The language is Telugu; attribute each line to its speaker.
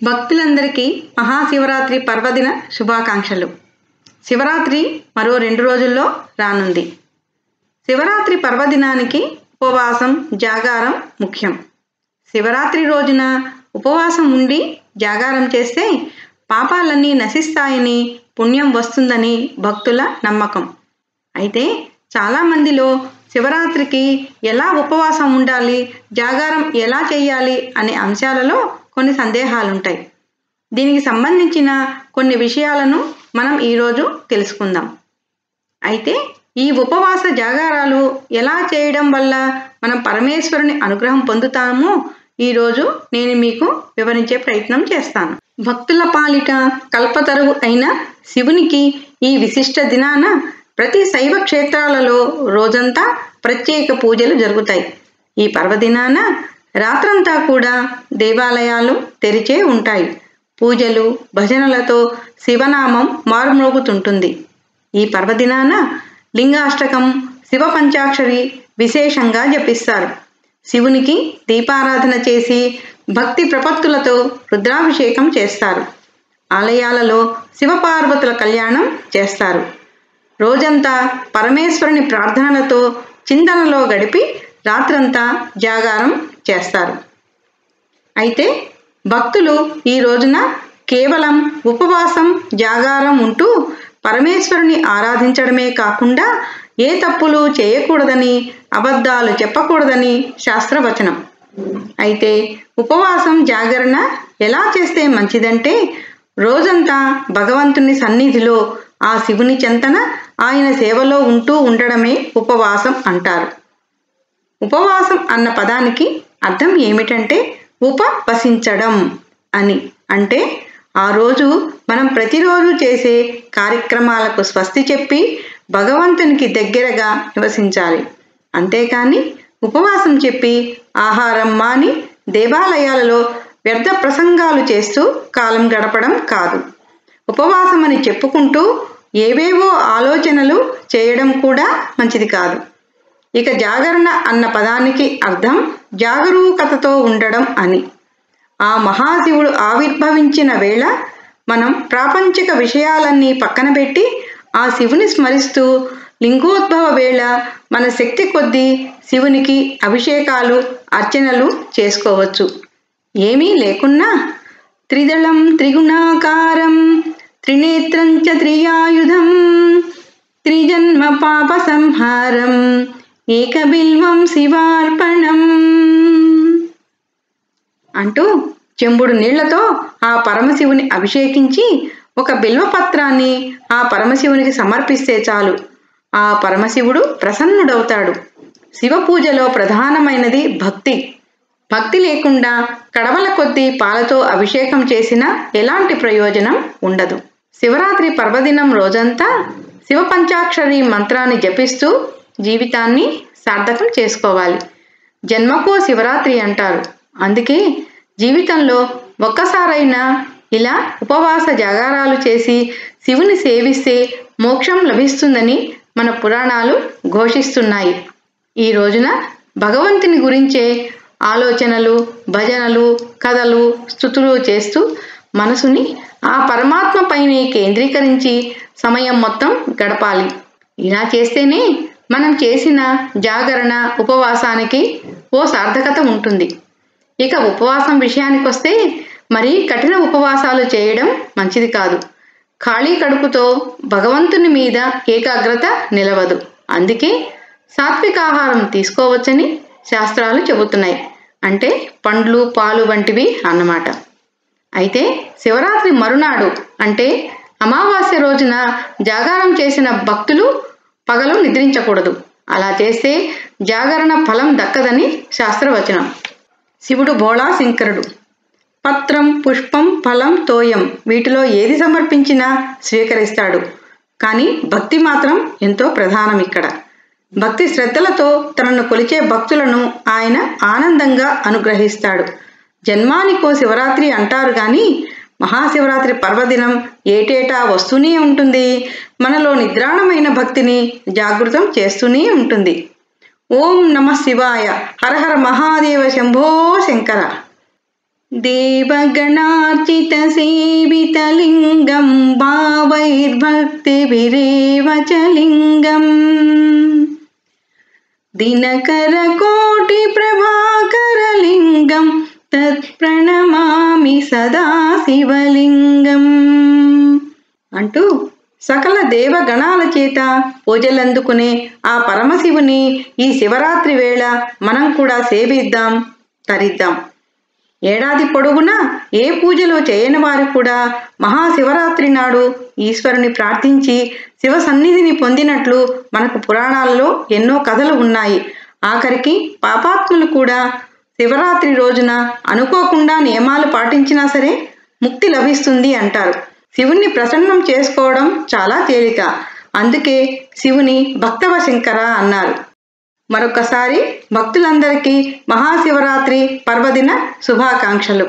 Speaker 1: భక్తులందరికీ మహాశివరాత్రి పర్వదిన శుభాకాంక్షలు. శివరాత్రి మరో 2 రోజుల్లో రానుంది. శివరాత్రి పర్వదినానికి ఉపవాసం, జాగారం ముఖ్యం. శివరాత్రి రోజున ఉపవాసం ఉండి జాగారం చేస్తే పాపాలన్నీ నశిస్తాయని, పుణ్యం వస్తుందని భక్తుల నమ్మకం. అయితే చాలామందిలో శివరాత్రికి ఎలా ఉపవాసం ఉండాలి, జాగారం ఎలా చేయాలి అనే అంశాలలో కొన్ని సందేహాలుంటాయి. దీనికి సంబంధించిన కొన్ని విషయాలను మనం ఈరోజు తెలుసుకుందాం. అయితే ఈ ఉపవాస జాగారాలు ఎలా చేయడం వల్ల మనం పరమేశ్వరుని అనుగ్రహం పొందుతామో ఈరోజు నేను మీకు వివరించే ప్రయత్నం చేస్తాను. భక్తుల పాలిట కల్పతరువు అయిన శివునికి ఈ విశిష్ట దినాన ప్రతి శైవ క్షేత్రాలలో రోజంతా ప్రత్యేక పూజలు జరుగుతాయి. ఈ పర్వదినాన రాత్రంతా కూడా దేవాలయాలు తెరిచే ఉంటాయి. పూజలు, భజనలతో శివనామం మారుమ్రోగుతుంటుంది. ఈ పర్వదినాన లింగాష్టకం, శివ పంచాక్షరి విశేషంగా జపిస్తారు. శివునికి దీపారాధన చేసి భక్తి ప్రపత్తులతో రుద్రాభిషేకం చేస్తారు. ఆలయాలలో శివపార్వతుల కళ్యాణం చేస్తారు. రోజంతా పరమేశ్వరుని ప్రార్థనలతో చింతనలో గడిపి రాత్రంతా జాగారం చేస్తారు. అయితే భక్తులు ఈ రోజున కేవలం ఉపవాసం, జాగారం ఉంటూ పరమేశ్వరుని ఆరాధించడమే కాకుండా ఏ తప్పులు చేయకూడదని, అబద్ధాలు చెప్పకూడదని శాస్త్రవచనం. అయితే ఉపవాసం, జాగరణ ఎలా చేస్తే మంచిదంటే రోజంతా భగవంతుని సన్నిధిలో ఆ శివుని చెంతన ఆయన సేవలో ఉంటూ ఉండడమే ఉపవాసం అంటారు. ఉపవాసం అన్న పదానికి అర్థం ఏమిటంటే ఉపవసించడం అని. అంటే ఆ రోజు మనం ప్రతిరోజు చేసే కార్యక్రమాలకు స్వస్తి చెప్పి భగవంతునికి దగ్గరగా నివసించాలి. అంతేకాని ఉపవాసం చెప్పి ఆహారం మాని దేవాలయాలలో వ్యర్థ ప్రసంగాలు చేస్తూ కాలం గడపడం కాదు. ఉపవాసం అని చెప్పుకుంటూ ఏవేవో ఆలోచనలు చేయడం కూడా మంచిది కాదు. ఇక జాగరణ అన్న పదానికి అర్థం జాగరూకతతో ఉండడం అని. ఆ మహాశివుడు ఆవిర్భవించిన వేళ మనం ప్రాపంచిక విషయాలన్నీ పక్కన పెట్టి ఆ శివుని స్మరిస్తూ లింగోద్భవ వేళ మన శక్తి కొద్దీ శివునికి అభిషేకాలు, అర్చనలు చేసుకోవచ్చు. ఏమీ లేకున్నా త్రిదళం త్రిగుణాకారం త్రినేత్రం చ త్రియాయుధం త్రిజన్మ పాప సంహారం ఏకబిల్వం శివార్పణం అంటూ చెంబుడు నీళ్లతో ఆ పరమశివుని అభిషేకించి ఒక బిల్వపత్రాన్ని ఆ పరమశివునికి సమర్పిస్తే చాలు, ఆ పరమశివుడు ప్రసన్నుడవుతాడు. శివ పూజలో ప్రధానమైనది భక్తి. భక్తి లేకుండా కడవల కొద్దీ పాలతో అభిషేకం చేసినా ఎలాంటి ప్రయోజనం ఉండదు. శివరాత్రి పర్వదినం రోజంతా శివ పంచాక్షరి మంత్రాన్ని జపిస్తూ జీవితాన్ని సార్థకం చేసుకోవాలి. జన్మకో శివరాత్రి అంటారు. అందుకే జీవితంలో ఒక్కసారైనా ఇలా ఉపవాస జాగారాలు చేసి శివుని సేవిస్తే మోక్షం లభిస్తుందని మన పురాణాలు ఘోషిస్తున్నాయి. ఈ రోజున భగవంతుని గురించే ఆలోచనలు, భజనలు, కథలు, స్తుతులు చేస్తూ మనసుని ఆ పరమాత్మ పైనే కేంద్రీకరించి సమయం మొత్తం గడపాలి. ఇలా చేస్తేనే మనం చేసిన జాగరణ, ఉపవాసానికి ఓ సార్థకత ఉంటుంది. ఇక ఉపవాసం విషయానికి వస్తే మరీ కఠిన ఉపవాసాలు చేయడం మంచిది కాదు. ఖాళీ కడుపుతో భగవంతుని మీద ఏకాగ్రత నిలవదు. అందుకే సాత్వికాహారం తీసుకోవచ్చని శాస్త్రాలు చెబుతున్నాయి. అంటే పండ్లు, పాలు వంటివి అన్నమాట. అయితే శివరాత్రి మరునాడు అంటే అమావాస్య రోజున జాగారం చేసిన భక్తులు పగలు నిద్రించకూడదు. అలా చేస్తే జాగరణ ఫలం దక్కదని శాస్త్రవచనం. శివుడు భోళా శంకరుడు. పత్రం, పుష్పం, ఫలం, తోయం వీటిలో ఏది సమర్పించినా స్వీకరిస్తాడు. కానీ భక్తి మాత్రం ఎంతో ప్రధానం ఇక్కడ. భక్తి శ్రద్ధలతో తనను కొలిచే భక్తులను ఆయన ఆనందంగా అనుగ్రహిస్తాడు. జన్మానికో శివరాత్రి అంటారు కానీ మహాశివరాత్రి పర్వదినం ఏటేటా వస్తూనే ఉంటుంది. మనలో నిద్రాణమైన భక్తిని జాగృతం చేస్తూనే ఉంటుంది. ఓం నమః శివాయ, హర హర మహాదేవ, శంభో శంకర. దేవగణార్చిత సేవితలింగం భావైర్భక్తిభిరేవ చ లింగం దినకర కోటి ప్రభాకరలింగం తత్ప్రణమామి సదా శివలింగం అంటూ సకల దేవగణాల చేత పూజలందుకునే ఆ పరమశివుని ఈ శివరాత్రి వేళ మనం కూడా సేవిద్దాం, తరిద్దాం. ఏడాది పొడుగునా ఏ పూజలు చేయని వారు కూడా మహాశివరాత్రి నాడు ఈశ్వరుని ప్రార్థించి శివ సన్నిధిని పొందినట్లు మనకు పురాణాలలో ఎన్నో కథలు ఉన్నాయి. ఆఖరికి పాపాత్ములు కూడా శివరాత్రి రోజున అనుకోకుండా నియమాలు పాటించినా సరే ముక్తి లభిస్తుంది అంటారు. శివుణ్ణి ప్రసన్నం చేసుకోవడం చాలా తేలిక. అందుకే శివుని భక్తవశంకర అన్నారు. మరొకసారి భక్తులందరికీ మహాశివరాత్రి పర్వదిన శుభాకాంక్షలు.